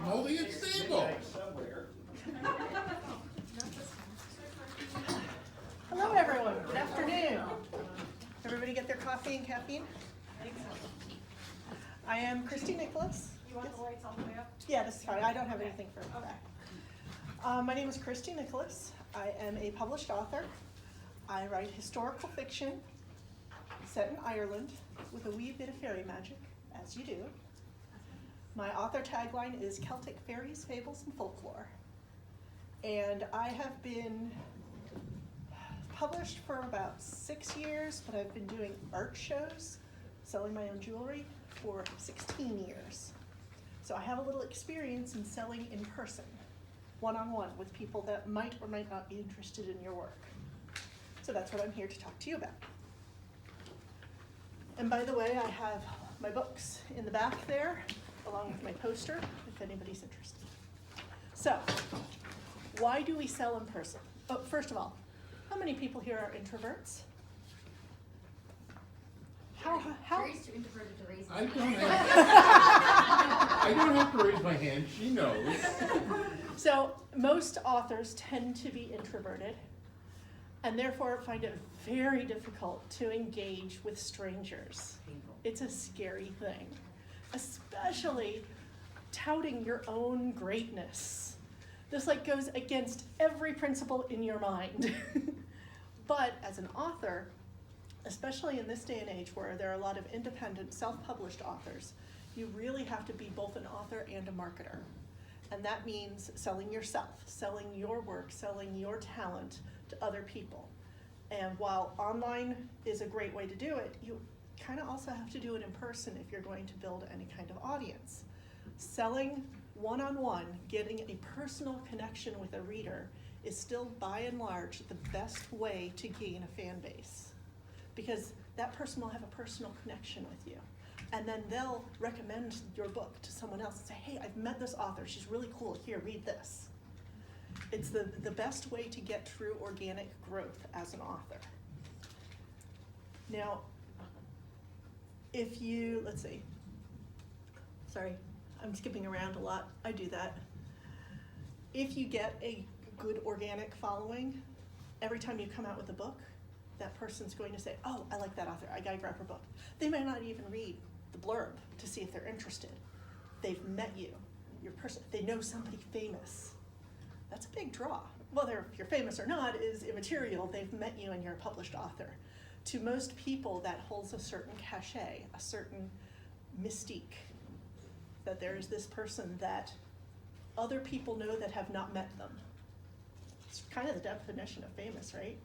Moldy and stable. Hello, everyone. Good afternoon. Everybody get their coffee and caffeine? I am Christy Nicholas. You want the lights all the way up? Yeah, that's fine. I don't have anything for that. My name is Christy Nicholas. I am a published author. I write historical fiction set in Ireland with a wee bit of fairy magic, as you do. My author tagline is Celtic Fairies, Fables, and Folklore. And I have been published for about 6 years, but I've been doing art shows, selling my own jewelry, for 16 years. So I have a little experience in selling in person, one-on-one, with people that might or might not be interested in your work. So that's what I'm here to talk to you about. And by the way, I have my books in the back there, along with my poster, if anybody's interested. So, why do we sell in person? Oh, first of all, how many people here are introverts? How? Grace too introverted to raise I don't have to raise my hand, she knows. So, most authors tend to be introverted, and therefore find it very difficult to engage with strangers. It's a scary thing, especially touting your own greatness. This goes against every principle in your mind. But as an author, especially in this day and age where there are a lot of independent, self-published authors, you really have to be both an author and a marketer. And that means selling yourself, selling your work, selling your talent to other people. And while online is a great way to do it, you kind of also have to do it in person if you're going to build any kind of audience. Selling one-on-one, getting a personal connection with a reader is still by and large the best way to gain a fan base, because that person will have a personal connection with you. And then they'll recommend your book to someone else and say, hey, I've met this author, she's really cool, here, read this. It's the best way to get true organic growth as an author. Now, if you, let's see, sorry, I'm skipping around a lot, I do that. If you get a good organic following, every time you come out with a book, that person's going to say, oh, I like that author, I gotta grab her book. They may not even read the blurb to see if they're interested. They've met you, they know somebody famous. That's a big draw. Whether if you're famous or not is immaterial, they've met you and you're a published author. To most people, that holds a certain cachet, a certain mystique, that there is this person that other people know that have not met them. It's kind of the definition of famous, right?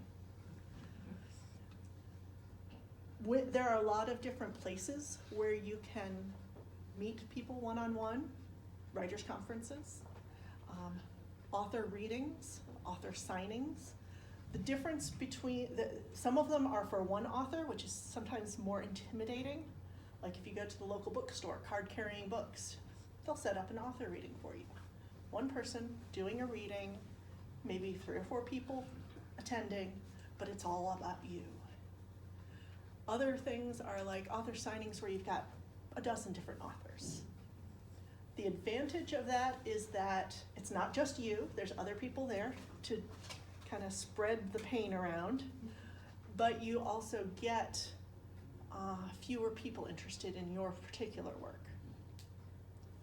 There are a lot of different places where you can meet people one-on-one, writers' conferences, author readings, author signings. The difference between, some of them are for one author, which is sometimes more intimidating. Like if you go to the local bookstore, card-carrying books, they'll set up an author reading for you. One person doing a reading, maybe 3 or 4 people attending, but it's all about you. Other things are like author signings where you've got a dozen different authors. The advantage of that is that it's not just you, there's other people there to kind of spread the pain around, but you also get fewer people interested in your particular work.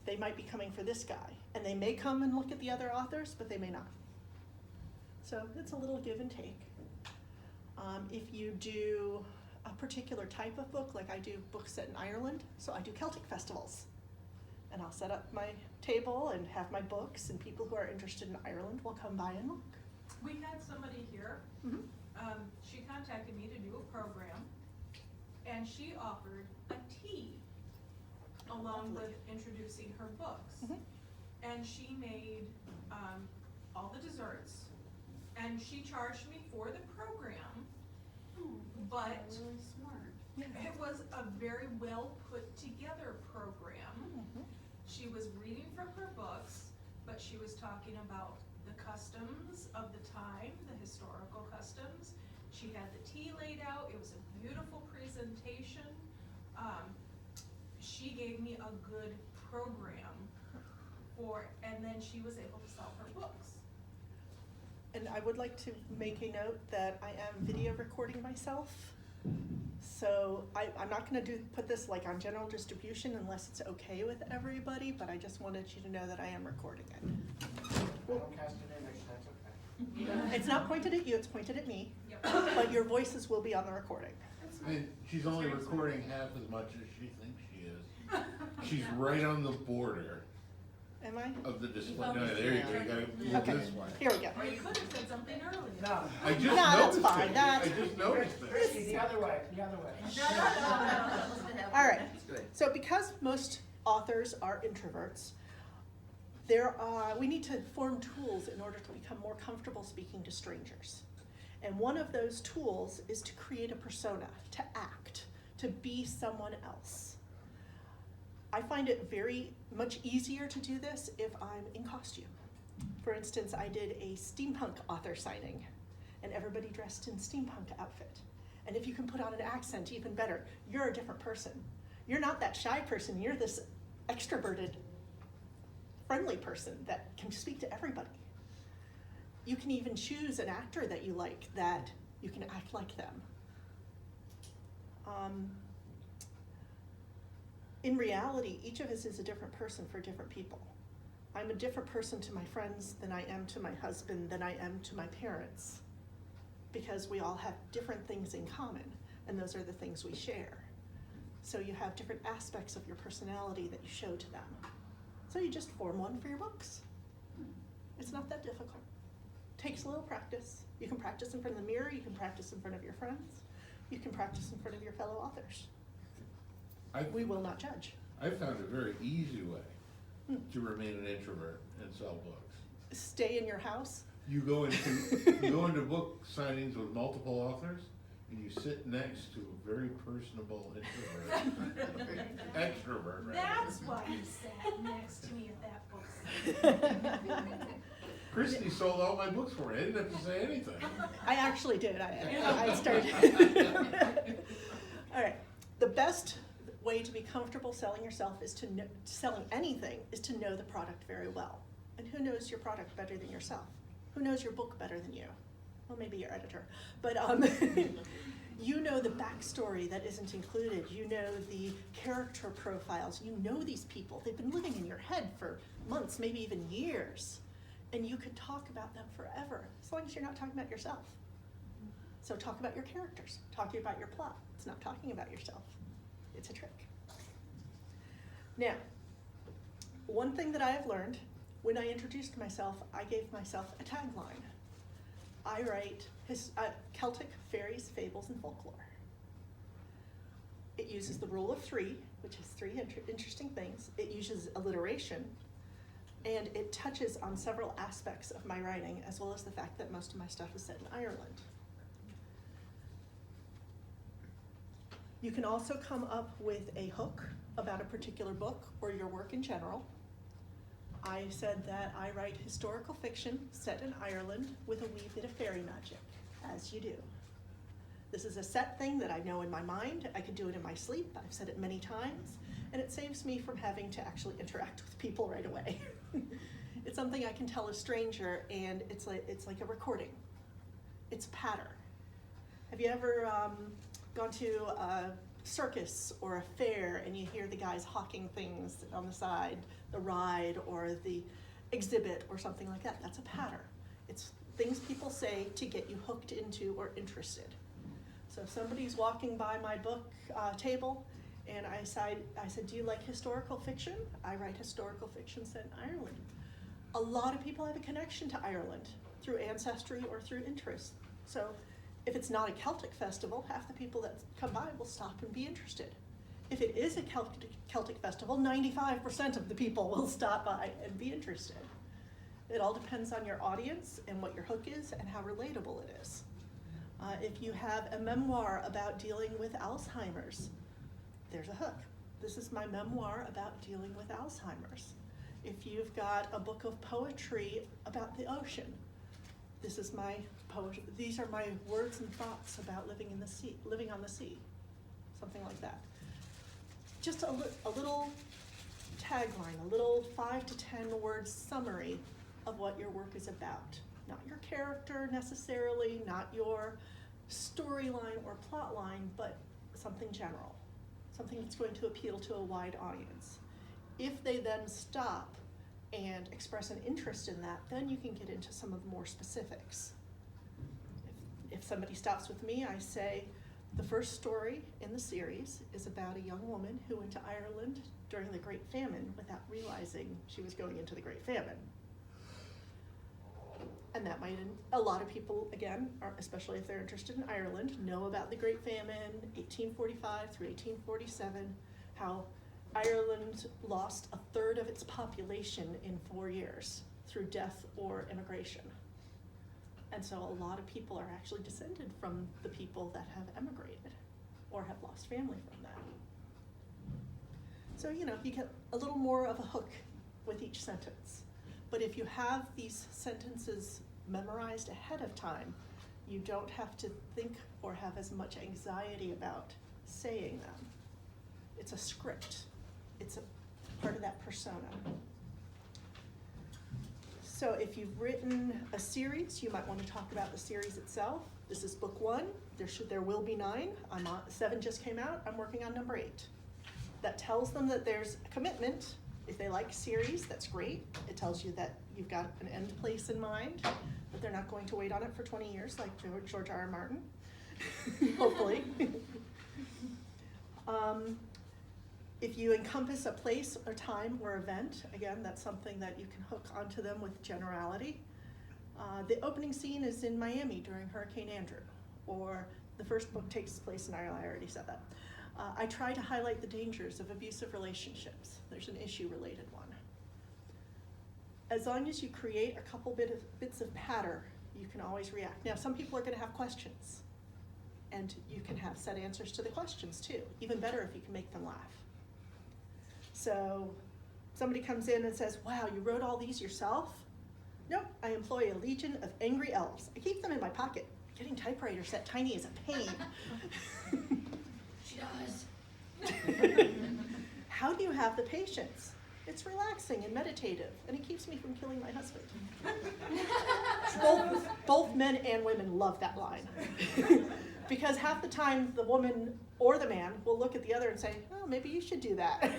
They might be coming for this guy, and they may come and look at the other authors, but they may not. So it's a little give and take. If you do a particular type of book, like I do books set in Ireland, so I do Celtic festivals. And I'll set up my table and have my books, and people who are interested in Ireland will come by and look. We had somebody here, she contacted me to do a program, and she offered a tea along with introducing her books. And she made all the desserts, and she charged me for the program, but really smart. it was a very well put together program. She was reading from her books, but she was talking about the customs of the time, the historical customs. She had the tea laid out. It was a beautiful presentation. She gave me a good program and then she was able to sell her books. And I would like to make a note that I am video recording myself. So I'm not gonna put this like on general distribution unless it's okay with everybody, but I just wanted you to know that I am recording it. I don't cast an image, that's okay. It's not pointed at you, it's pointed at me, Yep. but your voices will be on the recording. And she's only recording half as much as she thinks she is. She's right on the border Am I? of the display. No, there you go, you gotta move Okay, this way. here we go. Or you could have said something earlier. No, I just No, that's noticed fine, it. that's- I just noticed it. Christy, the other way, the other way. All right, so because most authors are introverts, we need to form tools in order to become more comfortable speaking to strangers. And one of those tools is to create a persona, to act, to be someone else. I find it very much easier to do this if I'm in costume. For instance, I did a steampunk author signing, and everybody dressed in steampunk outfit. And if you can put on an accent, even better. You're a different person. You're not that shy person, you're this extroverted, friendly person that can speak to everybody. You can even choose an actor that you like, that you can act like them. In reality, each of us is a different person for different people. I'm a different person to my friends than I am to my husband, than I am to my parents, because we all have different things in common, and those are the things we share. So you have different aspects of your personality that you show to them. So you just form one for your books. It's not that difficult. Takes a little practice. You can practice in front of the mirror, you can practice in front of your friends, you can practice in front of your fellow authors. We will not judge. I found a very easy way to remain an introvert and sell books. Stay in your house. You go into book signings with multiple authors, and you sit next to a very personable introvert, extrovert. Rather. That's why you sat next to me at that book signing. Christy sold all my books for me. I didn't have to say anything. I actually did. I started. All right. The best way to be comfortable selling yourself is to know, selling anything is to know the product very well. And who knows your product better than yourself? Who knows your book better than you? Well, maybe your editor. But you know the backstory that isn't included. You know the character profiles. You know these people. They've been living in your head for months, maybe even years. And you could talk about them forever, as long as you're not talking about yourself. So talk about your characters. Talking about your plot. It's not talking about yourself. It's a trick. Now, one thing that I have learned, when I introduced myself, I gave myself a tagline. I write Celtic fairies, fables, and folklore. It uses the rule of three, which is three interesting things. It uses alliteration, and it touches on several aspects of my writing, as well as the fact that most of my stuff is set in Ireland. You can also come up with a hook about a particular book or your work in general. I said that I write historical fiction set in Ireland with a wee bit of fairy magic, as you do. This is a set thing that I know in my mind. I can do it in my sleep. I've said it many times, and it saves me from having to actually interact with people right away. It's something I can tell a stranger, and it's like a recording. It's patter. Have you ever gone to a circus or a fair and you hear the guys hawking things on the side, the ride or the exhibit or something like that? That's a patter. It's things people say to get you hooked into or interested. So if somebody's walking by my book table and I said, do you like historical fiction? I write historical fiction set in Ireland. A lot of people have a connection to Ireland through ancestry or through interest. So if it's not a Celtic festival, half the people that come by will stop and be interested. If it is a Celtic festival, 95% of the people will stop by and be interested. It all depends on your audience and what your hook is and how relatable it is. If you have a memoir about dealing with Alzheimer's, there's a hook. This is my memoir about dealing with Alzheimer's. If you've got a book of poetry about the ocean, this is my poetry. These are my words and thoughts about living on the sea, something like that. Just a little tagline, a little 5 to 10 word summary of what your work is about. Not your character necessarily, not your storyline or plot line, but something general, something that's going to appeal to a wide audience. If they then stop and express an interest in that, then you can get into some of the more specifics. If somebody stops with me, I say, the first story in the series is about a young woman who went to Ireland during the Great Famine without realizing she was going into the Great Famine. And that might, a lot of people, again, especially if they're interested in Ireland, know about the Great Famine, 1845 through 1847, how Ireland lost a third of its population in 4 years through death or immigration. And so a lot of people are actually descended from the people that have emigrated or have lost family from that. So, you get a little more of a hook with each sentence. But if you have these sentences memorized ahead of time, you don't have to think or have as much anxiety about saying them. It's a script. It's a part of that persona. So if you've written a series, you might want to talk about the series itself. This is book 1. There will be 9. 7 just came out. I'm working on number 8. That tells them that there's a commitment. If they like series, that's great. It tells you that you've got an end place in mind, that they're not going to wait on it for 20 years like George R.R. Martin, hopefully. If you encompass a place or time or event, again, that's something that you can hook onto them with generality. The opening scene is in Miami during Hurricane Andrew, or the first book takes place in Ireland. I already said that. I try to highlight the dangers of abusive relationships. There's an issue-related one. As long as you create a couple bits of patter, you can always react. Now, some people are going to have questions, and you can have set answers to the questions too. Even better if you can make them laugh. So somebody comes in and says, wow, you wrote all these yourself? Nope, I employ a legion of angry elves. I keep them in my pocket. Getting typewriters that tiny is a pain. She does. How do you have the patience? It's relaxing and meditative, and it keeps me from killing my husband. Both men and women love that line. Because half the time, the woman or the man will look at the other and say, oh, maybe you should do that.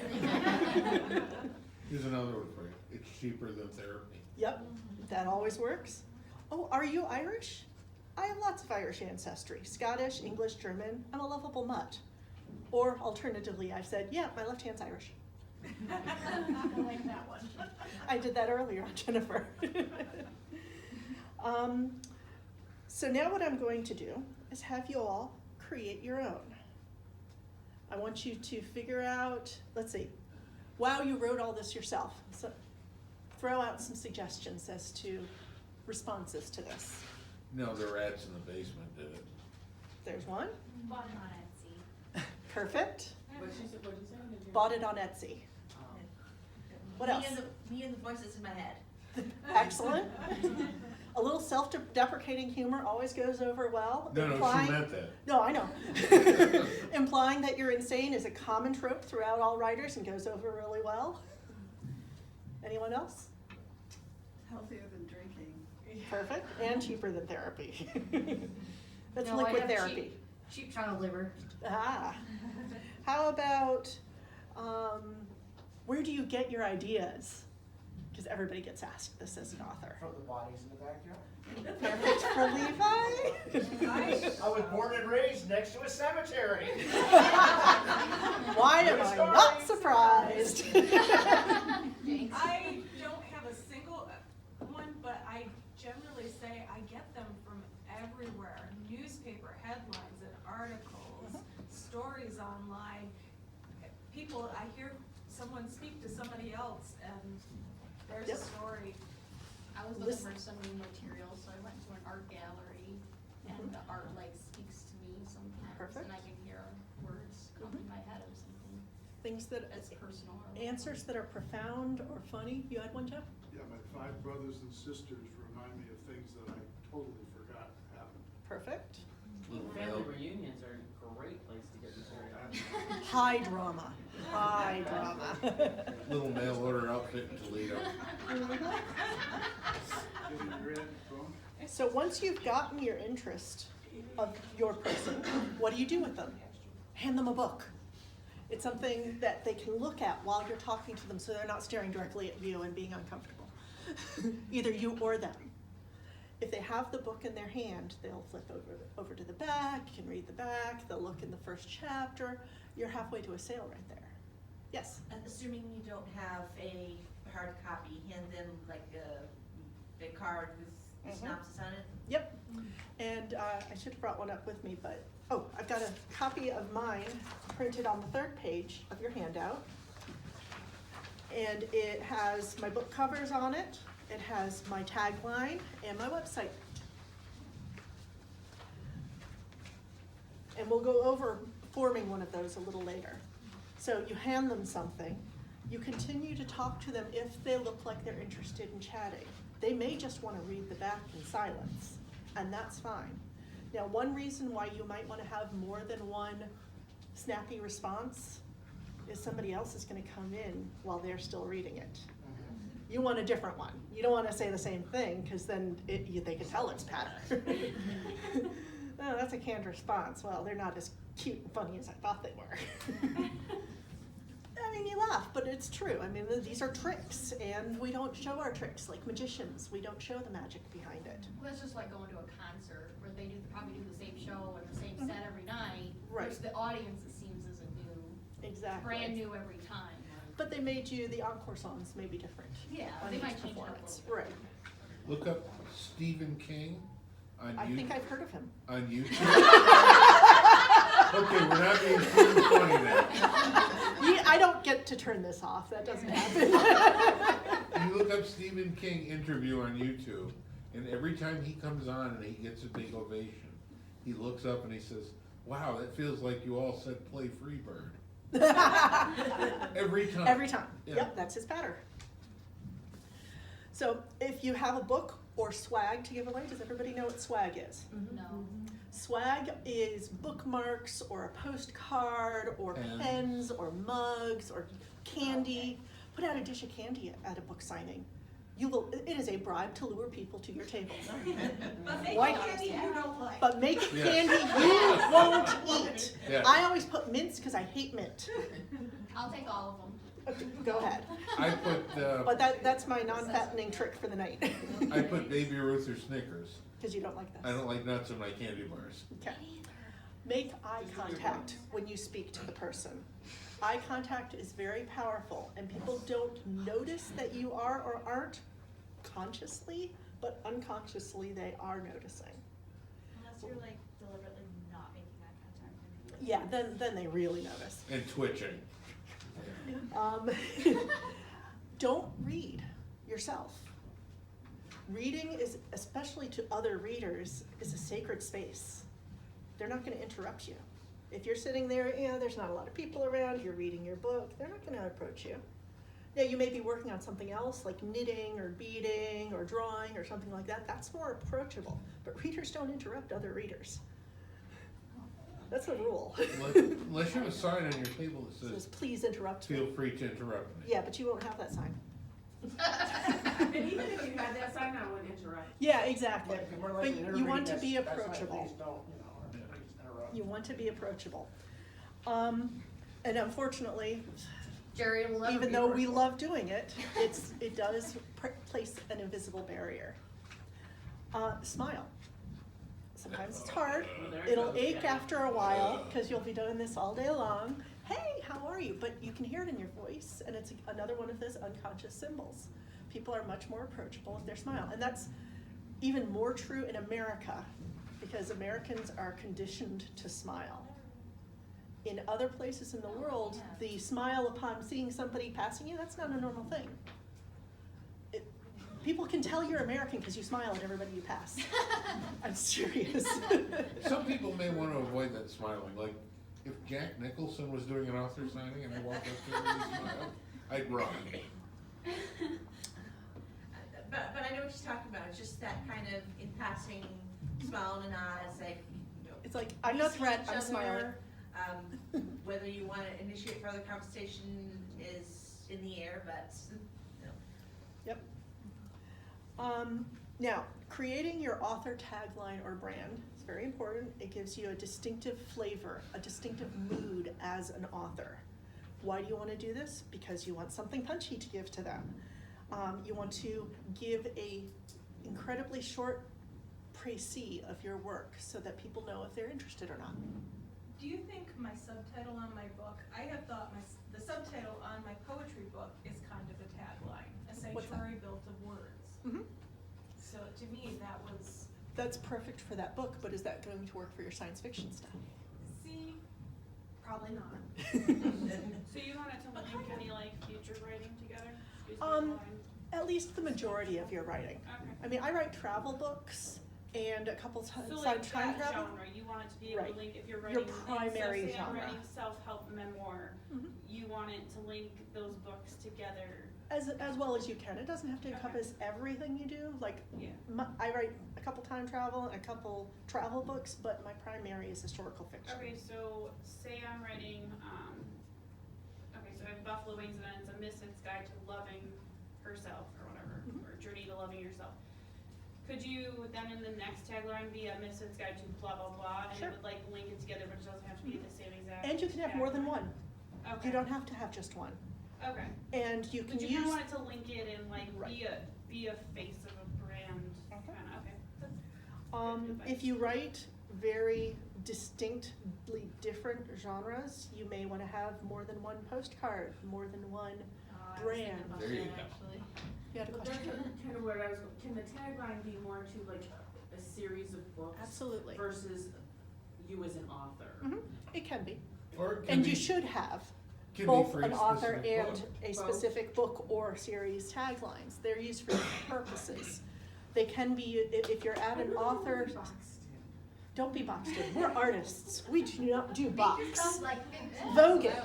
Here's another word for you. It's cheaper than therapy. Yep, that always works. Oh, are you Irish? I have lots of Irish ancestry. Scottish, English, German. I'm a lovable mutt. Or alternatively, I've said, yeah, my left hand's Irish. I like that one. I did that earlier on Jennifer. So now what I'm going to do is have you all create your own. I want you to figure out, let's see, wow, you wrote all this yourself. So throw out some suggestions as to responses to this. No, the rats in the basement did it. There's one. Bought it on Etsy. Perfect. What'd you say? Bought it on Etsy. What else? Me and the voices in my head. Excellent. A little self-deprecating humor always goes over well. No, she meant that. No, I know. Implying that you're insane is a common trope throughout all writers and goes over really well. Anyone else? Healthier than drinking. Perfect. And cheaper than therapy. That's No, I liquid have therapy. Cheap child labor. Ah. How about, where do you get your ideas? Because everybody gets asked this as an author. From the bodies in the backyard. Perfect for Levi. I was born and raised next to a cemetery. Why am I not surprised? I don't have a single one, but I generally say I get them from everywhere. Newspaper headlines and articles, stories online. People, I hear someone speak to somebody else and there's Yep. a story. I was looking for some new material, so I went to an art gallery, and the art like speaks to me sometimes, Perfect. and I can hear words come in my head of something Things that, that's personal. Or answers that are profound or funny. You had one, Jeff? Yeah, my 5 brothers and sisters remind me of things that I totally forgot happened. Perfect. Family reunions are a great place to get material. High drama. High drama. Little mail order outfit in Toledo. Give me your phone. So once you've gotten your interest of your person, what do? With them? Hand them a book. It's something that they can look at while you're talking to them so they're not staring directly at you and being uncomfortable. Either you or them. If they have the book in their hand, they'll flip over to the back, you can read the back, they'll look in the first chapter. You're halfway to a sale right there. Yes? And assuming you don't have a hard copy, hand them like a big card with a synopsis on it? Yep. And I should have brought one up with me, but, oh, I've got a copy of mine printed on the 3rd page of your handout. And it has my book covers on it, it has my tagline, and my website. And we'll go over forming one of those a little later. So you hand them something, you continue to talk to them if they look like they're interested in chatting. They may just want to read the back in silence, and that's fine. Now, one reason why you might want to have more than one snappy response is somebody else is going to come in while they're still reading it. You want a different one. You don't want to say the same thing, because then they can tell it's pattern. Oh, that's a canned response. Well, they're not as cute and funny as I thought they were. I mean, you laugh, but it's true. I mean, these are tricks, and we don't show our tricks like magicians. We don't show the magic behind it. Well, it's just like going to a concert where they probably do the same show and the same set every night. Right. Which the audience, it seems, isn't new. Exactly. Brand new every time. But they made you, the encore songs may be different. Yeah, on they each might change it up a performance. little bit. Right. Look up Stephen King on I think I've heard of him. on YouTube. Okay, we're not being too funny now. I don't get to turn this off. That doesn't happen. You look up Stephen King interview on YouTube, and every time he comes on and he gets a big ovation, he looks up and he says, "Wow, that feels like you all said play Freebird." Every time. Every time. Yeah. Yep, that's his pattern. So if you have a book or swag to give away, does everybody know what swag is? No. Swag is bookmarks or a postcard or pens or mugs or candy. Put out a dish of candy at a book signing. It is a bribe to lure people to your table. But make Why- candy you don't like. But make it Yeah. candy you won't eat. Yeah. I always put mints because I hate mint. I'll take all of them. Okay, go ahead. I put But that's my non-fattening trick for the night. I put Baby Ruth or Snickers. Because you don't like this. I don't like nuts in my candy bars. Okay. Make eye contact when you speak to the person. Eye contact is very powerful, and people don't notice that you are or aren't consciously, but unconsciously they are noticing. Unless you're like deliberately not making eye contact. Yeah, then they really notice. And twitching. Don't read yourself. Reading is, especially to other readers, is a sacred space. They're not going to interrupt you. If you're sitting there, there's not a lot of people around, you're reading your book, they're not going to approach you. Now, you may be working on something else, like knitting or beading or drawing or something like that. That's more approachable. But readers don't interrupt other readers. That's a rule. Unless you have a sign on your table that It says, says, please interrupt me. "Feel free to interrupt me." Yeah, but you won't have that sign. And even if you had that sign, I wouldn't interrupt. Yeah, exactly. Yeah, 'cause more But likely they're you want reading to be that's why approachable. Please don't, please interrupt. You want to be approachable. And unfortunately, Jerry will never even be though we approachable. love doing it, it does place an invisible barrier. Smile. Sometimes it's hard. It'll ache after a while because you'll be doing this all day long. Hey, how are you? But you can hear it in your voice, and it's another one of those unconscious symbols. People are much more approachable with their smile, and that's even more true in America because Americans are conditioned to smile. In other places in the world, the smile upon seeing somebody passing you, that's not a normal thing. People can tell you're American because you smile at everybody you pass. I'm serious. Some people may want to avoid that smiling. Like, if Jack Nicholson was doing an author signing and I walked up to him and he smiled, I'd run. But I know what she's talking about, it's just that kind of in passing smile and a nod, it's like, It's like, I'm no threat, I'm smiling. whether you wanna initiate further conversation is in the air, but, you know. Yep. Now, creating your author tagline or brand is very important. It gives you a distinctive flavor, a distinctive mood as an author. Why do you want to do this? Because you want something punchy to give to them. You want to give a incredibly short précis of your work so that people know if they're interested or not. Do you think my subtitle on my book, I have thought the subtitle on my poetry book is kind of a tagline, a What's that? sanctuary built of words. Mhm. So to me, that was, That's perfect for that book, but is that going to work for your science fiction stuff? see, probably not. So you want it to link any like future writing together? Excuse me, Um, line. At least the majority of your writing. Okay. I mean, I write travel books and a couple So time like travel. that genre, you want it to be able Right. to link if you're Your writing, primary say I'm genre. writing self-help memoir, Mhm. you want it to link those books together. As well as you can. It doesn't have to Okay. encompass everything you do. Like, Yeah. I write a couple time travel and a couple travel books, but my primary is historical fiction. Okay, so say I'm writing, okay, so I have Buffalo Wings and then it's a Misfit's Guide to Loving Herself or whatever, Mhm. or Journey to Loving Yourself. Could you then in the next tagline be a Misfit's Guide to blah, blah, blah, and Sure. it would like link it together, but it doesn't have to be the same exact And you can have more than tagline? one. Okay. You don't have to have just one. Okay. And you can But you use. kinda want it to link it and like Right. be a face of a brand, Okay. kinda, okay. That's If advice. you write very distinctly different genres, you may want to have more than one postcard, more than one brand. There you go. You had a But that's question? kind of where I was, can the tagline be more to like a series of books? Absolutely. Versus you as an author? Mhm. It can be. Or it can And be- you should have can be both for an a author specific and book. a Both. specific book or series taglines. They're used for different purposes. They can be, if you're at an author, don't be boxed in. We're artists. We do not do box. Vogue it.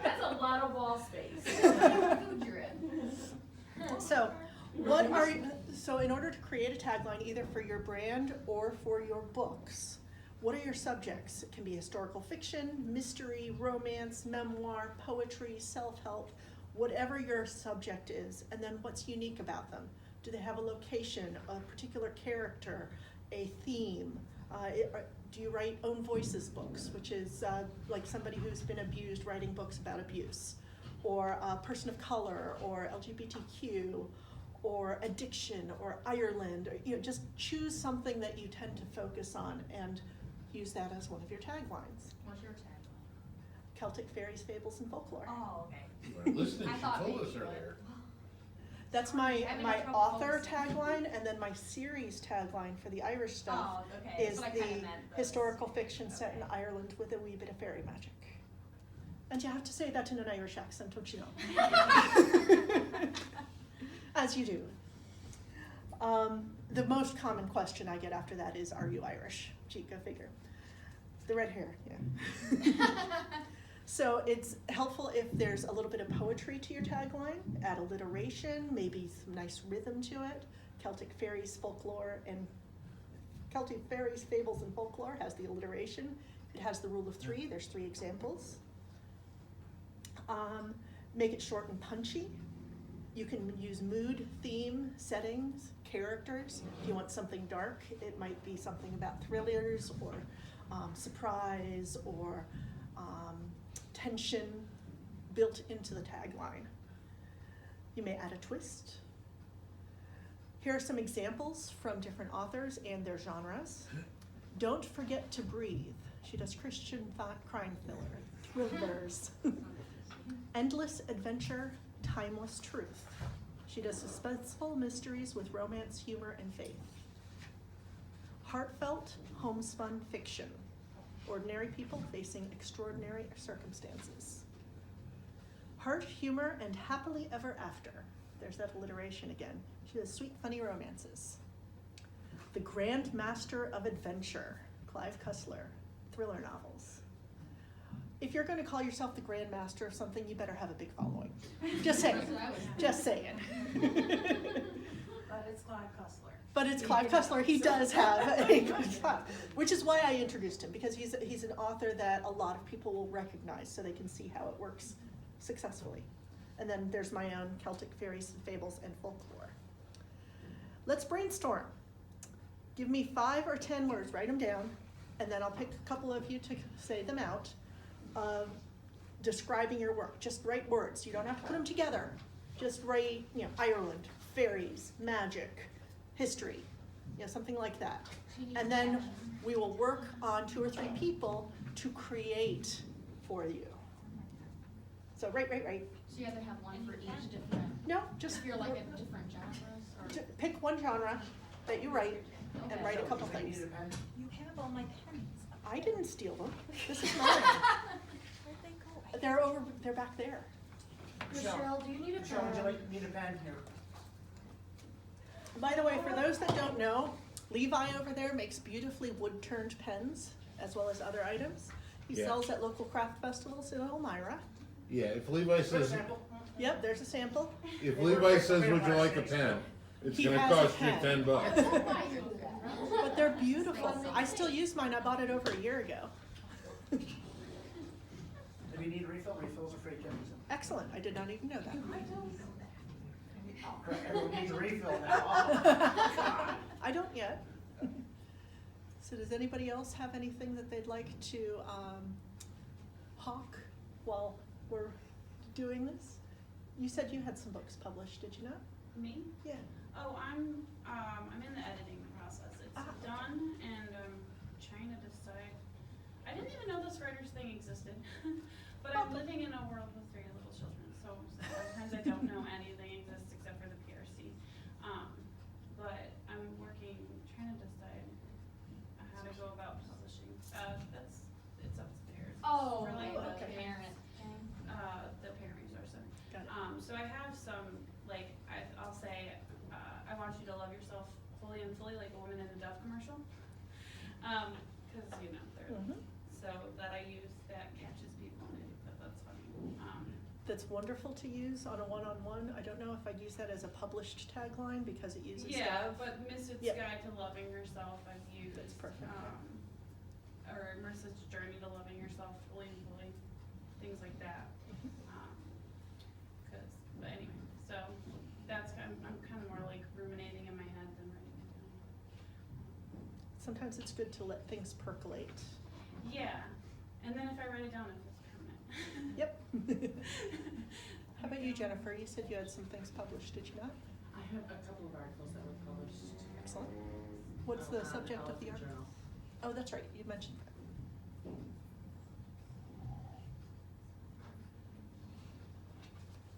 That's a lot of wall space. So, so in order to create a tagline, either for your brand or for your books, what are your subjects? It can be historical fiction, mystery, romance, memoir, poetry, self-help, whatever your subject is, and then what's unique about them. Do they have a location, a particular character, a theme? Do you write own voices books, which is like somebody who's been abused writing books about abuse, or a person of color, or LGBTQ, or addiction, or Ireland, or, just choose something that you tend to focus on and use that as one of your taglines. What's your tagline? Celtic fairies, fables, and folklore. Oh, okay. You weren't listening, I she thought told maybe us you would. earlier. That's Sorry, my I'm in my trouble author focusing. tagline, and then my series tagline for the Irish stuff Oh, okay, is that's what I the kinda meant, but- historical fiction set in Okay. Ireland with a wee bit of fairy magic. And you have to say that in an Irish accent, don't you know? As you do. The most common question I get after that is, are you Irish? Gee, go figure. The red hair, yeah. So it's helpful if there's a little bit of poetry to your tagline, add alliteration, maybe some nice rhythm to it. Celtic fairies, folklore, and Celtic fairies, fables, and folklore has the alliteration. It has the rule of three. There's 3 examples. Make it short and punchy. You can use mood, theme, settings, characters. If you want something dark, it might be something about thrillers or surprise or tension built into the tagline. You may add a twist. Here are some examples from different authors and their genres. Don't Forget to Breathe. She does Christian crime thrillers. Endless Adventure, Timeless Truth. She does suspenseful mysteries with romance, humor, and faith. Heartfelt, homespun fiction. Ordinary people facing extraordinary circumstances. Heart, humor, and happily ever after. There's that alliteration again. She does sweet, funny romances. The Grand Master of Adventure, Clive Cussler, thriller novels. If you're going to call yourself the Grand Master of something, you better have a big following. Just saying. That's what I was thinking. Just saying. But it's Clive Cussler. But it's Clive Cussler, he does have a good time, which is why I introduced him, because he's an author that a lot of people will recognize, so they can see how it works successfully. And then there's my own Celtic fairies and fables and folklore. Let's brainstorm. Give me 5 or 10 words, write them down, and then I'll pick a couple of you to say them out, of describing your work. Just write words, you don't have to put them together. Just write, Ireland, fairies, magic, history, something like that. And then we will work on 2 or 3 people to create for you. So write. So you have to have one for each different, No, just if you're like at different genres, or? pick one genre that you write and Okay. write a couple Do they things. need a pen? You have all my pens. I didn't steal them. This is mine. Where'd they go? They're back there. Michelle, do you need a Michelle, would you pen? need a pen here? By the way, for those that don't know, Levi over there makes beautifully wood-turned pens, as well as other items. He Yeah. sells at local craft festivals in Elmira. Yeah, if Levi For says, example? Yep, there's a sample. if Levi says, would you like a pen? It's He gonna has a cost you pen. $10. But they're beautiful. I still use mine. I bought it over a year ago. If you need a refill, refills are free, Kim. Excellent. I did not even know that. Oh, crap, everyone needs a refill now. Oh, God. I don't yet. So does anybody else have anything that they'd like to hawk while we're doing this? You said you had some books published, did you not? Me? Yeah. Oh, I'm in the editing process. It's done, and I'm trying to decide. I didn't even know this writer's thing existed, but I'm living in a world with 3 little children, so sometimes I don't know anything exists except for the PRC. But I'm trying to decide how to go about publishing. It's upstairs. Oh, For like like the the parent thing. the parent resource center. Got it. So I have some, like, I'll say, I want you to love yourself fully and fully like a woman in a Dove commercial. Cause they're, Mhm. so that I use, that catches people and I think that that's funny. That's wonderful to use on a one-on-one. I don't know if I'd use that as a published tagline because it uses Yeah, Dove. but Mrs. Yep. Guide to Loving Herself I've used. That's perfect. Or Marissa's Journey to Loving Yourself fully and fully, things like that. But anyway, so that's I'm kind of more like ruminating in my head than writing it down. Sometimes it's good to let things percolate. Yeah, and then if I write it down, it feels permanent. Yep. How about you, Jennifer? You said you had some things published, did you not? I have a couple of articles that were published. Excellent. What's the on subject of the Health article? Journal. Oh, that's right, you mentioned that.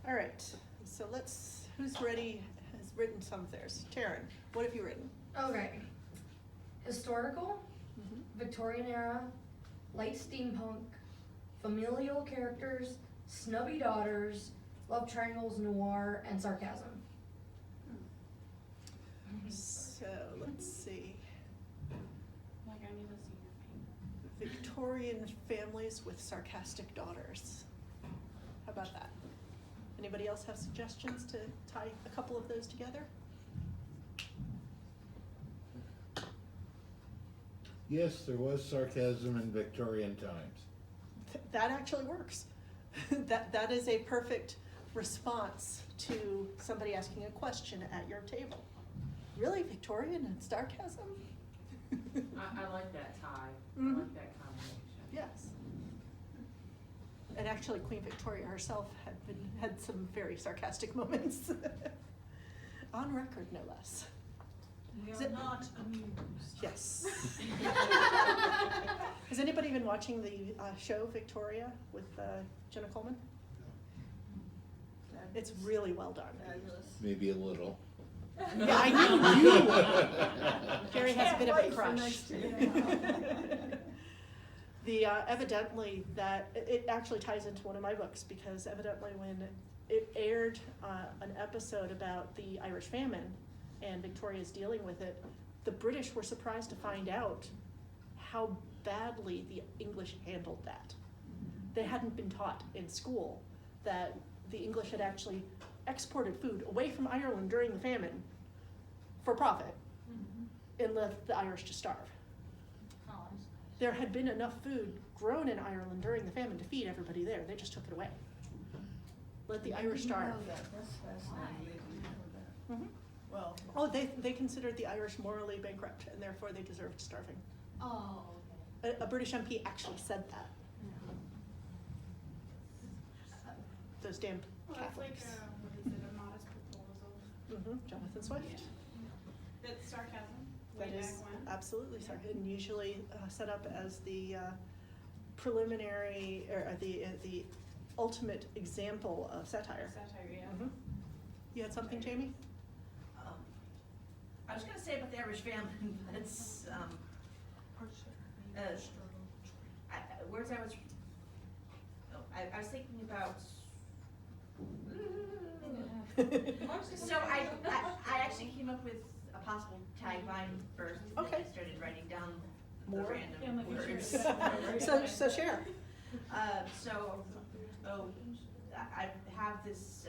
All right, so who's ready, has written some of theirs? Taryn, what have you written? Okay. Historical, Mhm. Victorian era, light steampunk, familial characters, snubby daughters, love triangles, noir, and sarcasm. So, let's see. Like I need to see your paper. Victorian families with sarcastic daughters. How about that? Anybody else have suggestions to tie a couple of those together? Yes, there was sarcasm in Victorian times. That actually works. That is a perfect response to somebody asking a question at your table. Really, Victorian and sarcasm? I like that tie. I Mhm. like that combination. Yes. And actually, Queen Victoria herself had some very sarcastic moments. On record, no less. We Is are it- not amused. Yes. Has anybody been watching the show Victoria with Jenna Coleman? It's really well done. Maybe a little. Yeah, I knew you would. Jerry has a bit of a crush. Evidently that, it actually ties into one of my books, because evidently when it aired an episode about the Irish famine and Victoria's dealing with it, the British were surprised to find out how badly the English handled that. They hadn't been taught in school that the English had actually exported food away from Ireland during the famine for profit, and left the Irish to starve. Oh, that's nice. There had been enough food grown in Ireland during the famine to feed everybody there. They just took it away. Let the Irish starve. That's fascinating. Mhm. Well, Oh, they considered the Irish morally bankrupt, and therefore they deserved starving. Oh, okay. A British MP actually said that. Those damn Well, that's like, Catholics. what is it, a modest proposal? Jonathan Swift. Yeah. That's sarcasm, way That back is when. absolutely sarcastic, and usually set up as the preliminary, or the ultimate example of satire. Satire, yeah. Mhm. You had something, Jamie? I was gonna say about the Irish family, it's, words I was, I was thinking about. So I actually came up with a possible tagline first, and then Okay. I started writing down the More? Yeah, random like a words. share. So share. I have this,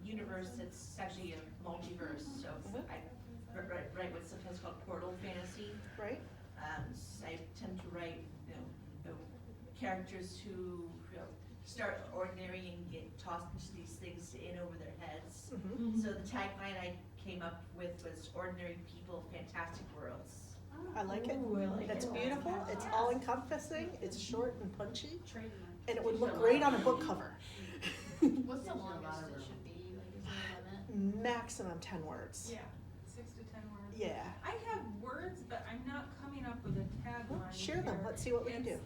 universe that's actually a multiverse, so I write what's sometimes called portal fantasy. Right? I tend to write, characters who, start ordinary and get tossed into these things in over their heads. Mhm. So the tagline I came up with was "Ordinary People, Fantastic Worlds." I like it. Ooh, I like It's it. beautiful. It's all encompassing. It's short and punchy, Trademark. and it would look great on a book cover. What's the longest it should be, like, is there a limit? Maximum 10 words. Yeah, 6 to 10 words. Yeah. I have words, but I'm not coming up with a tagline. Share them. here. Let's see what we can do.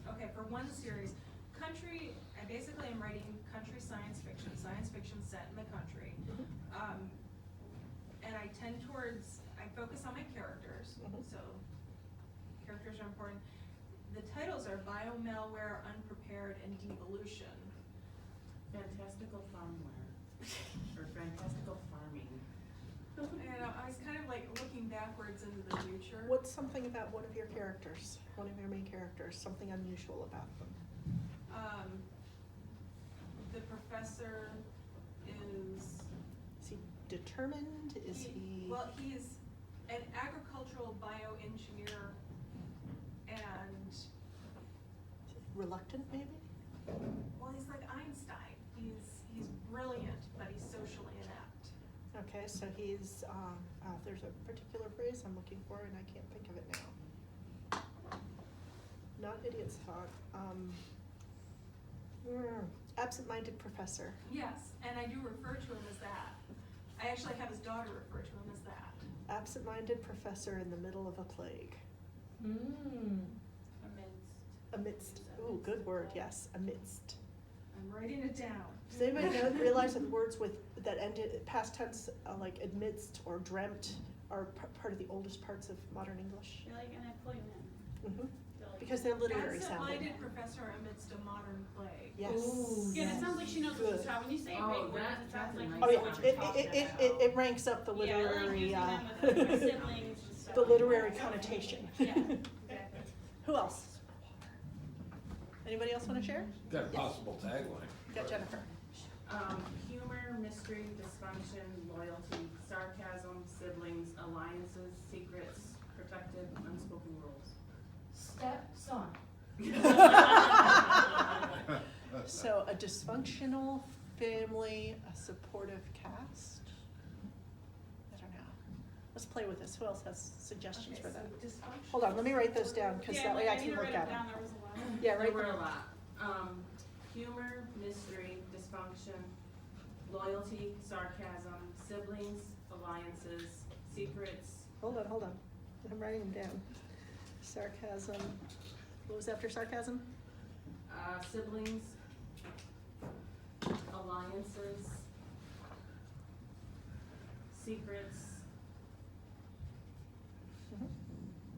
Okay, for one series, country, I basically am writing country science fiction set in the country. And I tend towards, I focus on my characters, Mhm. so characters are important. The titles are Biomalware, Unprepared, and Devolution. Fantastical farmware, or fantastical farming. And I was kind of like looking backwards into the future. What's something about one of your characters, one of your main characters, something unusual about them? The professor is. Is he determined? Is he? Well, he's an agricultural bioengineer and, Reluctant, maybe? well, he's like Einstein. He's brilliant, but he's socially inept. Okay, so he's, there's a particular phrase I'm looking for and I can't think of it now. Not idiot's talk, absent-minded professor. Yes, and I do refer to him as that. I actually have his daughter refer to him as that. Absent-minded professor in the middle of a plague. Amidst, ooh, good word, yes, amidst. I'm writing it down. Does anybody realize that words that ended, past tense, like amidst or dreamt, are part of the oldest parts of modern English? You're like, and I pull you in. Mhm. Feel like- Because they're literary sounding. Absent-minded professor amidst a modern plague. Yes. Ooh, Yeah, and it sounds like she knows what Good. she's talking. When you say Oh, big words, that- it sounds that's like a you nice know Oh, what yeah, you're talking about. it ranks up the Yeah, I like literary, using them with like my siblings and stuff. the literary connotation. Yeah, exactly. Who else? Anybody else wanna share? Got a Yes. possible tagline. Got Jennifer. Humor, mystery, dysfunction, loyalty, sarcasm, siblings, alliances, secrets, protected, unspoken rules. Stepson. So a dysfunctional family, a supportive cast? I don't know. Let's play with this. Who else has suggestions for that? Hold on, let me write those down, cause Yeah, that way like, I need can to look write at it them. down. There was a lot. Yeah, There right were there. a lot. Humor, mystery, dysfunction, loyalty, sarcasm, siblings, alliances, secrets, Hold on. I'm writing them down. Sarcasm. What was after sarcasm? siblings, alliances, secrets,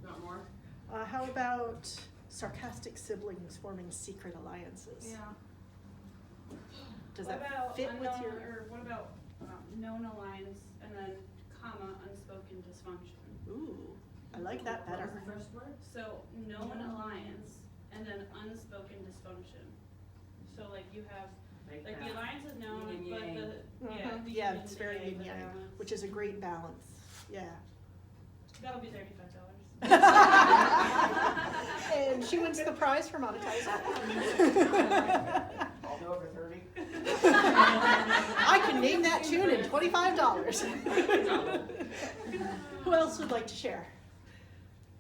not more? How about sarcastic siblings forming secret alliances? Yeah. Does What that about fit with unknown, your? or what about known alliance and then comma unspoken dysfunction? Ooh, I like that better. What was the first word? So known alliance and then unspoken dysfunction. So like you have Like Like that. the alliance is known, Yin and but yang. the, the Yeah, yin it's and very yang, yin the yang, balance. which is a great balance, yeah. That'll be $35. And she wins the prize for monetizing. I'll do it for 30. I can name that tune in $25. Who else would like to share?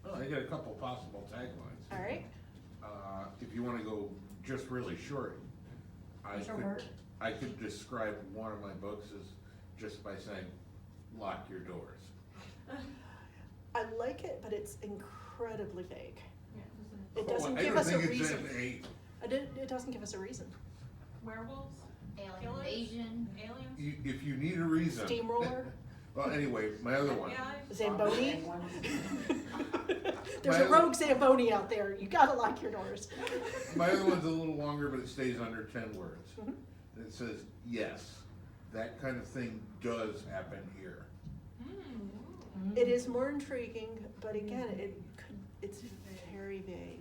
Oh, I got a couple possible taglines. All right. If you wanna go just really short, Introvert. I could describe one of my books as just by saying, lock your doors. I like it, but it's incredibly vague. Yeah. It doesn't I give don't us a think it's reason. a- It doesn't give us a reason. Werewolves, Alien Killers? invasion. aliens, If you need a reason. Steamroller? Well, anyway, my other one. FBI. Zamboni? Penguins. There's a rogue Zamboni out there. You gotta lock your doors. My other one's a little longer, but it stays under 10 words. Mhm. And it says, yes, that kind of thing does happen here. It is more intriguing, but again, it's very vague.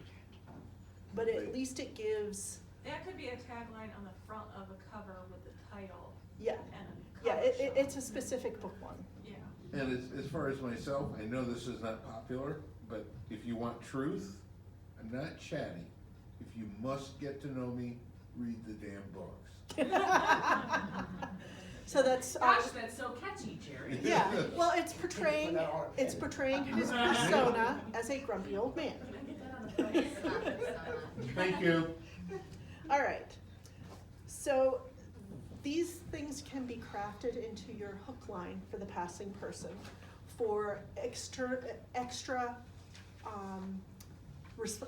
But at least it gives, That could be a tagline on the front of a cover with the title yeah, and a yeah, cover shot. it's a specific book one. Yeah. And as far as myself, I know this is not popular, but if you want truth, I'm not chatty. If you must get to know me, read the damn books. So that's, Gosh, that's so catchy, Jerry. yeah, well, it's portraying his persona as a grumpy old man. Thank you. All right, so these things can be crafted into your hook line for the passing person for extra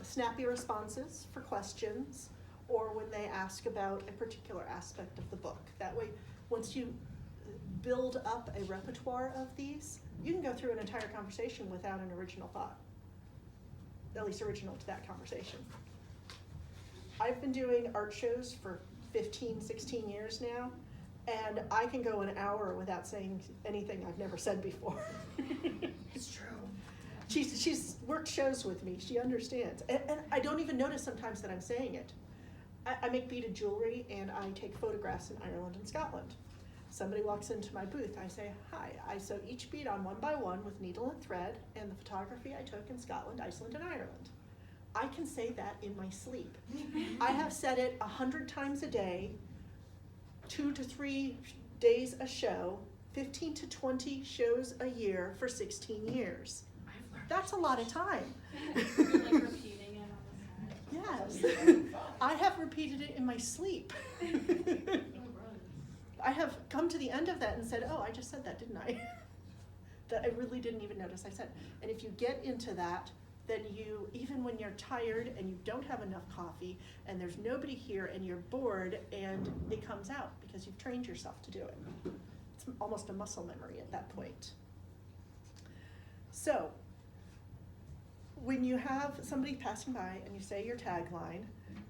snappy responses for questions, or when they ask about a particular aspect of the book. That way, once you build up a repertoire of these, you can go through an entire conversation without an original thought, at least original to that conversation. I've been doing art shows for 15, 16 years now, and I can go an hour without saying anything I've never said before. It's true. She's worked shows with me, she understands, and I don't even notice sometimes that I'm saying it. I make beaded jewelry and I take photographs in Ireland and Scotland. Somebody walks into my booth, I say, hi, I sew each bead on one by one with needle and thread and the photography I took in Scotland, Iceland, and Ireland. I can say that in my sleep. I have said it 100 times a day, 2 to 3 days a show, 15 to 20 shows a year for 16 years. That's a lot of time. Like repeating it on the side. Yes, I have repeated it in my sleep. I have come to the end of that and said, oh, I just said that, didn't I? That I really didn't even notice I said. And if you get into that, then you, even when you're tired and you don't have enough coffee and there's nobody here and you're bored, and it comes out because you've trained yourself to do it. It's almost a muscle memory at that point. So, when you have somebody passing by and you say your tagline,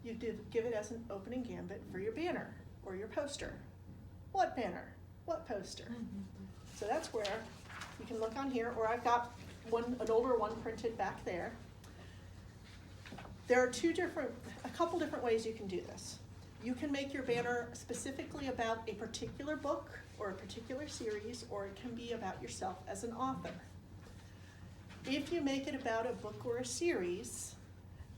you give it as an opening gambit for your banner or your poster. What banner? What poster? So that's where you can look on here, or I've got an older one printed back there. There are a couple different ways you can do this. You can make your banner specifically about a particular book or a particular series, or it can be about yourself as an author. If you make it about a book or a series,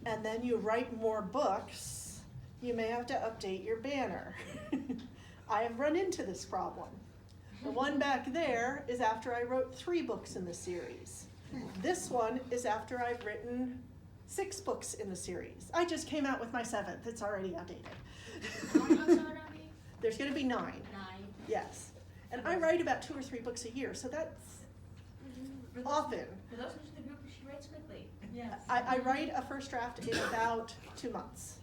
and then you write more books, you may have to update your banner. I have run into this problem. The one back there is after I wrote 3 books in the series. This one is after I've written 6 books in the series. I just came out with my 7th, it's already outdated. How many books are there gonna be? There's gonna be 9, 9. yes. And I write about 2 or 3 books a year, so that's often. For those in the group, she writes quickly. Yes. I write a first draft in about 2 months,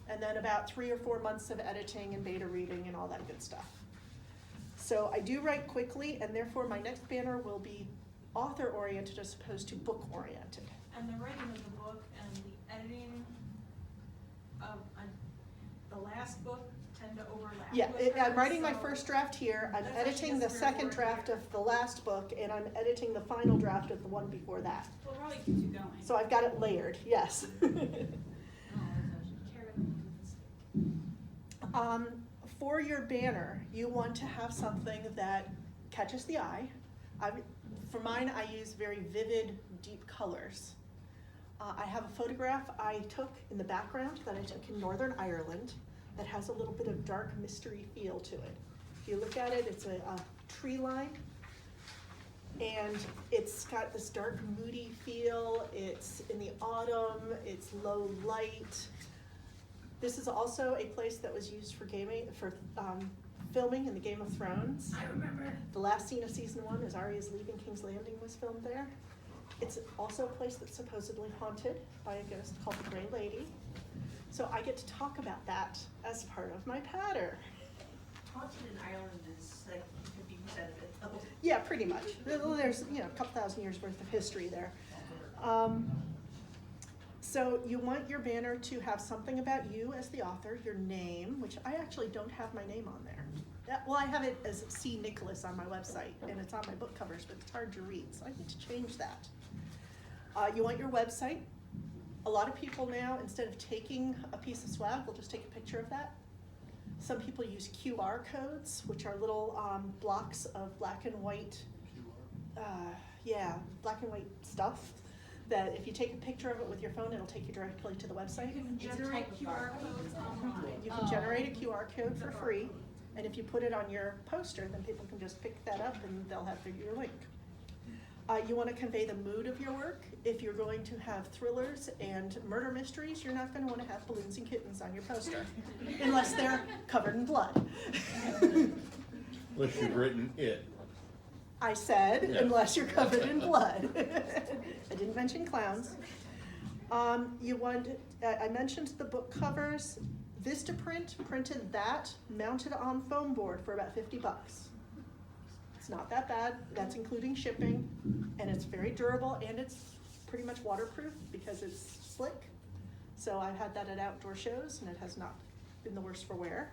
and then about 3 or 4 months of editing and beta reading and all that good stuff. So I do write quickly, and therefore my next banner will be author-oriented as opposed to book-oriented. And the writing of the book and the editing of the last book tend to overlap. Yeah, with I'm hers, writing my so first draft here, I'm that's why she editing the gets 3 or 4 second draft here. of the last book, and I'm editing the final draft of the one before that. Well, it probably keeps you going. So I've got it layered, yes. For your banner, you want to have something that catches the eye. For mine, I use very vivid, deep colors. I have a photograph I took in the background that I took in Northern Ireland that has a little bit of dark mystery feel to it. If you look at it, it's a tree line, and it's got this dark, moody feel. It's in the autumn, it's low light. This is also a place that was used for filming in the Game of Thrones. I remember. The last scene of season 1, as Arya's leaving King's Landing, was filmed there. It's also a place that's supposedly haunted by a ghost called the Grey Lady. So I get to talk about that as part of my patter. Haunted in Ireland is like 50% of it. Oh. Yeah, pretty much. There's a couple thousand years worth of history there. So you want your banner to have something about you as the author, your name, which I actually don't have my name on there. Well, I have it as C. Nicholas on my website, and it's on my book covers, but it's hard to read, so I need to change that. You want your website. A lot of people now, instead of taking a piece of swag, will just take a picture of that. Some people use QR codes, which are little blocks of black and white, black and white stuff, that if you take a picture of it with your phone, it'll take you directly to the website. You can generate QR codes online. You can generate a QR code for free, and if you put it on your poster, then people can just pick that up and they'll have your link. You want to convey the mood of your work. If you're going to have thrillers and murder mysteries, you're not going to want to have balloons and kittens on your poster, unless they're covered in blood. Unless you've written it. I said, Yeah. unless you're covered in blood. I didn't mention clowns. I mentioned the book covers. Vistaprint printed that, mounted on foam board for about $50. It's not that bad. That's including shipping, and it's very durable, and it's pretty much waterproof because it's slick. So I've had that at outdoor shows, and it has not been the worst for wear.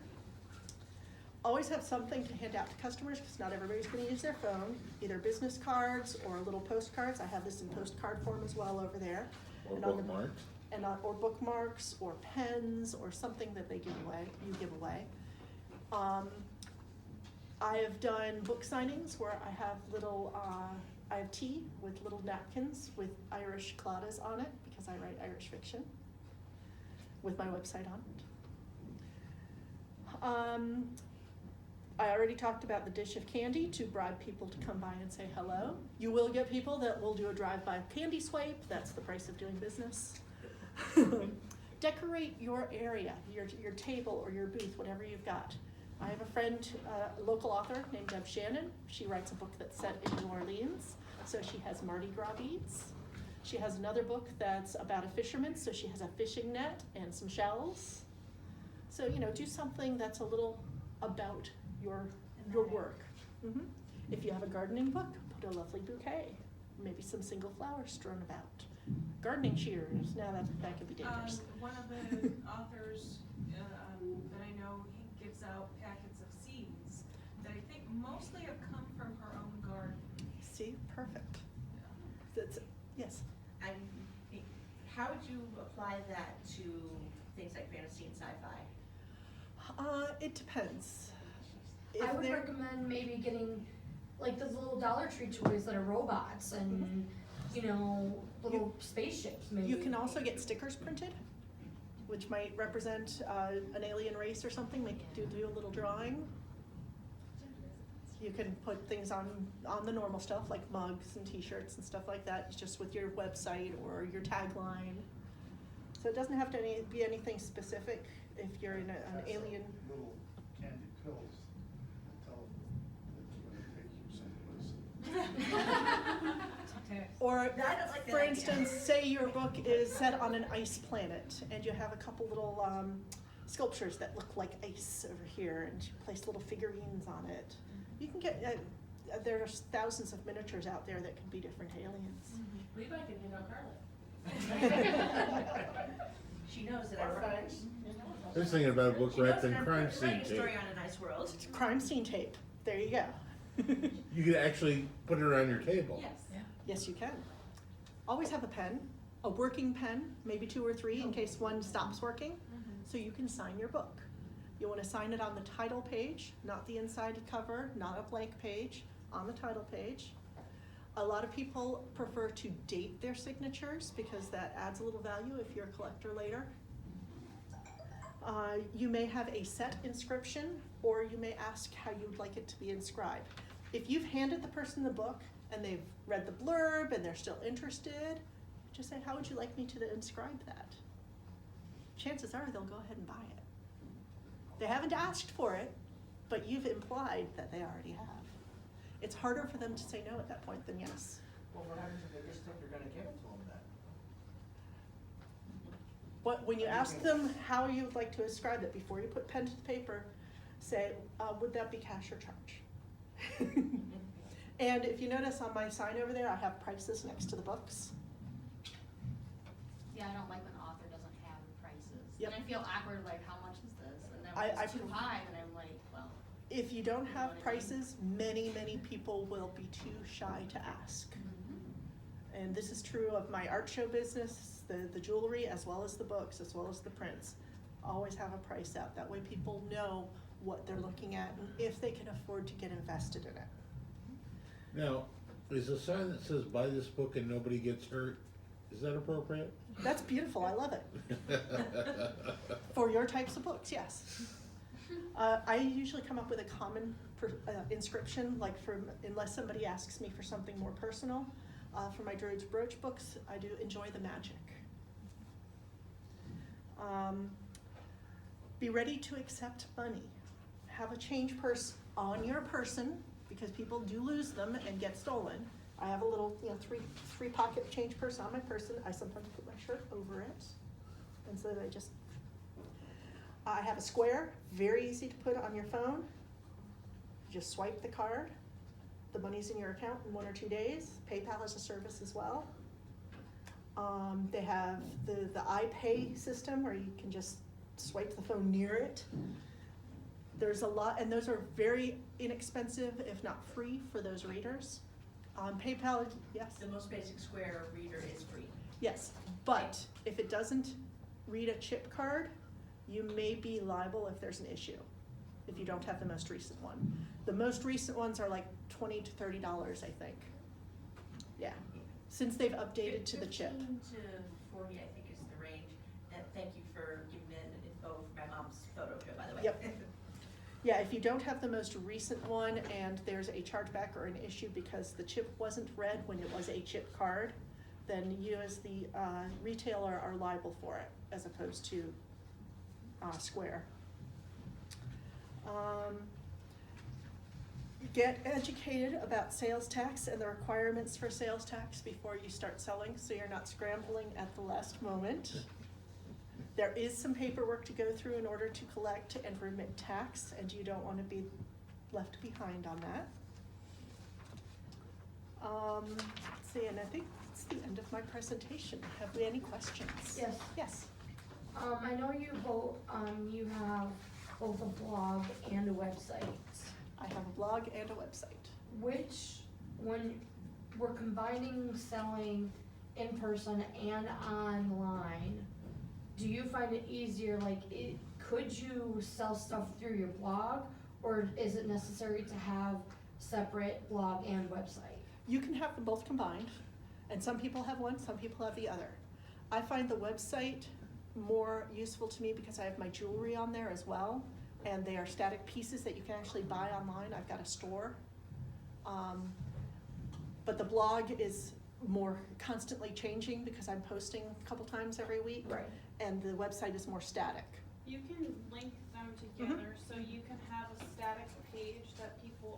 Always have something to hand out to customers because not everybody's going to use their phone. Either business cards or little postcards. I have this in postcard form as well over there. Or And on the- bookmarks. or bookmarks or pens or something that they give away. You give away. I have done book signings where I have I have tea with little napkins with Irish claddagh on it because I write Irish fiction with my website on it. I already talked about the dish of candy to bribe people to come by and say hello. You will get people that will do a drive-by candy swipe. That's the price of doing business. Decorate your area, your table or your booth, whatever you've got. I have a friend, a local author named Deb Shannon. She writes a book that's set in New Orleans, so she has Mardi Gras beads. She has another book that's about a fisherman, so she has a fishing net and some shells. So, do something that's a little about your work. Mm-hmm. If you have a gardening book, put a lovely bouquet, maybe some single flowers strewn about. Gardening shears, now that could be dangerous. One of the authors that I know, he gives out packets of seeds that I think mostly have come from her own garden. See, perfect. Yes. How would you apply that to things like fantasy and sci-fi? It depends. I would recommend maybe getting like those little Dollar Tree toys that are robots and, little spaceships maybe. You can also get stickers printed, which might represent an alien race or something. Do a little drawing. You can put things on the normal stuff like mugs and T-shirts and stuff like that, just with your website or your tagline. So it doesn't have to be anything specific. If you're in an alien. Little candy pills that tell them that it's gonna take you someplace. Or, I don't like that for idea. instance, say your book is set on an ice planet and you have a couple little sculptures that look like ice over here and you place little figurines on it. You can get, there's thousands of miniatures out there that can be different aliens. Levi can hand out Carla. She knows that I write. I was thinking about a book She knows wrapped in that I'm crime scene writing a tape. story on a nice world. It's crime scene tape. There you go. You could actually put it around your table. Yes. Yes, you can. Always have a pen, a working pen, maybe 2 or 3 in case one stops working, so you can sign your book. You wanna sign it on the title page, not the inside cover, not a blank page, on the title page. A lot of people prefer to date their signatures because that adds a little value if you're a collector later. You may have a set inscription, or you may ask how you'd like it to be inscribed. If you've handed the person the book and they've read the blurb and they're still interested, just say, how would you like me to inscribe that? Chances are they'll go ahead and buy it. They haven't asked for it, but you've implied that they already have. It's harder for them to say no at that point than yes. Well, what happens if they just think you're gonna give it to them then? When you ask them how you would like to inscribe it, before you put pen to the paper, say, would that be cash or charge? And if you notice on my sign over there, I have prices next to the books. Yeah, I don't like when the author doesn't have the prices. Yep. And I feel awkward, like, how much is this? And then I- when it's I- too high, then I'm like, well, If you don't You know have what I mean? prices, many people will be too shy to ask. And this is true of my art show business, the jewelry, as well as the books, as well as the prints. Always have a price out. That way people know what they're looking at and if they can afford to get invested in it. Now, is a sign that says buy this book and nobody gets hurt, is that appropriate? That's beautiful, I love it. For your types of books, yes. I usually come up with a common inscription, like unless somebody asks me for something more personal. For my Druid's Brooch books, I do enjoy the magic. Be ready to accept money. Have a change purse on your person, because people do lose them and get stolen. I have a little, three pocket change purse on my person. I sometimes put my shirt over it. And so I have a square, very easy to put on your phone. Just swipe the card. The money's in your account in 1 or 2 days. PayPal has a service as well. They have the iPay system where you can just swipe the phone near it. There's a lot, and those are very inexpensive, if not free, for those readers. PayPal, yes? The most basic square reader is free. Yes, but if it doesn't read a chip card, you may be liable if there's an issue, if you don't have the most recent one. The most recent ones are like $20 to $30, I think. Yeah, since they've updated to the chip. 15 to 40, I think, is the range. And thank you for giving me the info for my mom's photo show, by the way. Yep. Yeah, if you don't have the most recent one and there's a chargeback or an issue because the chip wasn't read when it was a chip card, then you as the retailer are liable for it, as opposed to Square. Get educated about sales tax and the requirements for sales tax before you start selling, so you're not scrambling at the last moment. There is some paperwork to go through in order to collect and remit tax, and you don't want to be left behind on that. Let's see, and I think that's the end of my presentation. Have we any questions? Yes. Yes. I know you have both a blog and a website. I have a blog and a website. When we're combining selling in person and online, do you find it easier, could you sell stuff through your blog, or is it necessary to have separate blog and website? You can have them both combined, and some people have one, some people have the other. I find the website more useful to me because I have my jewelry on there as well, and they are static pieces that you can actually buy online. I've got a store. But the blog is more constantly changing because I'm posting a couple times every week. Right. And the website is more static. You can link them together, so you can have a static page that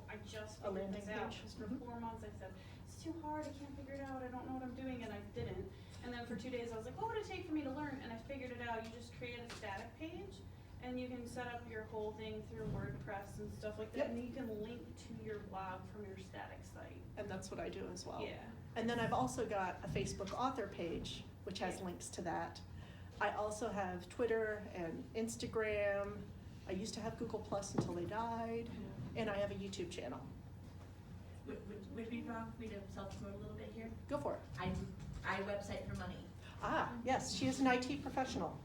I just A figured landing this out, page. because for Mhm. 4 months I said, it's too hard, I can't figure it out, I don't know what I'm doing, and I didn't. And then for 2 days I was like, what would it take for me to learn? And I figured it out. You just create a static page, and you can set up your whole thing through WordPress and stuff like that, Yep. and you can link to your blog from your static site. And that's what I do as well. Yeah. And then I've also got a Facebook author page, which has Yeah. links to that. I also have Twitter and Instagram. I used to have Google Plus until they died. And I have a YouTube channel. Would it be wrong for me to self-promote a little bit here? Go for it. I website for money. Ah, yes, she is an IT professional.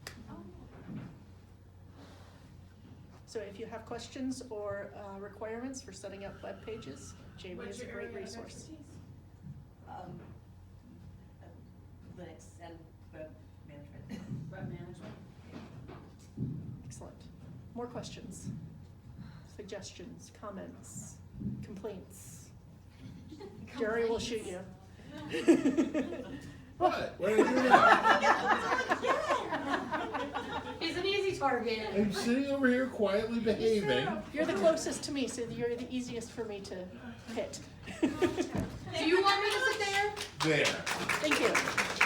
So if you have questions or requirements for setting up web pages, Jamie What's is a your great area of resource. expertise? Linux and web management. Web management? Excellent. More questions, suggestions, comments, complaints? Jerry will shoot you. What? What did I do now? He's an easy target. I'm sitting over here quietly behaving. You're the closest to me, so you're the easiest for me to hit. Do you want me to sit there? There. Thank you.